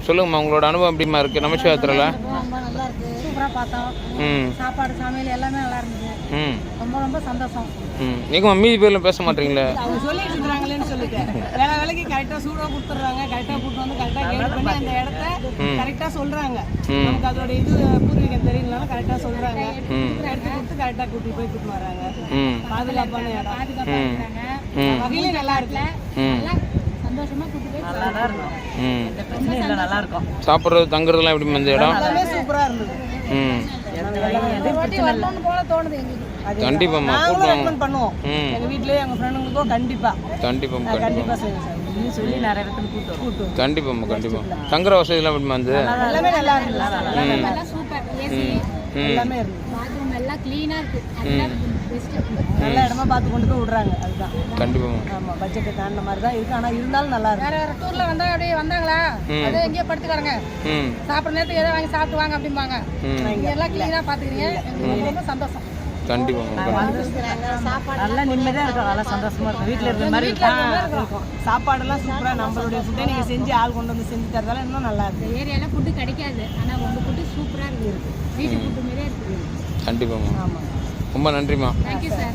சொல்லுங்கம்மா, உங்களோட அனுபவம் எப்படிமா இருக்குது நமச்சிவாயத்தில்? ரொம்ப நல்லா இருக்கு, சூப்பராக பார்த்தோம். சாப்பாடு சமையல் எல்லாமே நல்லா இருந்தது. ரொம்ப ரொம்ப சந்தோஷம். எங்கம்மா மீதி பேர்லாம் பேச மாட்டீங்களே? அவங்க சொல்லிட்டு இருக்கிறாங்களேன்னு சொல்லிட்டு வேலைக்கு கரெக்டாக சூடாக கொடுத்துட்றாங்க. கரெக்டாக கூட்டு வந்து கரெக்டாக கைடு பண்ணி அந்த இடத்த கரெக்டாக சொல்கிறாங்க. நமக்கு அதோட இது பூர்வீகம் தெரியலனாலும் கரெக்டாக சொல்கிறாங்க. எடுத்து கொடுத்து கரெக்டாக கூட்டிட்டு போய் கூட்டு வராங்க. பாதுகாப்பான இடம், வகையிலே நல்லா இருக்குல்ல. சந்தோஷமா கூட்டிட்டு போய் நல்லா தான் இருக்கும். நல்லா இருக்கும். சாப்பிட்றது தங்குறதுலாம் எப்படி இந்த இடம்? எல்லாமே சூப்பராக இருந்தது. போல தோணுது எங்களுக்கு. கண்டிப்பாம்மா ரெக்கமெண்ட் பண்ணுவோம். எங்க வீட்லயே எங்க ஃப்ரெண்டுங்களுக்கும் கண்டிப்பா செய்வோம் சார். நீ சொல்லி நிறைய இடத்துல கூட்டு கண்டிப்பாம்மா தங்குற வசதிலாம் எப்படிமா வந்து? எல்லாமே நல்லா இருந்தது. நல்லா சூப்பர். ஏசி எல்லாமே இருக்கு. பாத்ரூம் எல்லாம் க்ளீனா இருக்கு. அதுதான் பெஸ்ட். நல்ல இடமா பார்த்து கொண்டு போய் விடுறாங்க. அதுதான் கண்டிப்பாம்மா. ஆமா, பட்ஜெட் தாண்டின மாதிரி தான் இருக்கு. ஆனா இருந்தாலும் நல்லா இருக்கு. வேற டூர்ல வந்தா அப்படியே வந்தாங்களா, அதே எங்கேயோ படுத்துக்காரங்க, சாப்பிட்ற நேரத்துக்கு ஏதோ வாங்கி சாப்பிட்டு வாங்க அப்படிம்பாங்க. நீங்க எல்லாம் க்ளீனா பாத்துக்கிறீங்க, எங்களுக்கு ரொம்ப சந்தோஷம். நல்லா நிம்மதியாக இருக்கும். நல்லா சந்தோஷமா இருக்கும். வீட்டில் இருக்கிற மாதிரி இருக்கும். சாப்பாடெல்லாம் சூப்பராக நம்மளுடைய ஃபுட்டை நீங்கள் செஞ்சு ஆள் கொண்டு வந்து செஞ்சு தரதால இன்னும் நல்லா இருக்கு. இந்த ஏரியால ஃபுட்டு கிடைக்காது, ஆனால் உங்கள் ஃபுட்டு சூப்பராக இருக்கு. வீட்டு ஃபுட்டு மாரியே இருக்கு. கண்டிப்பாம்மா. ஆமாம், ரொம்ப நன்றிம்மா. Thank you sir.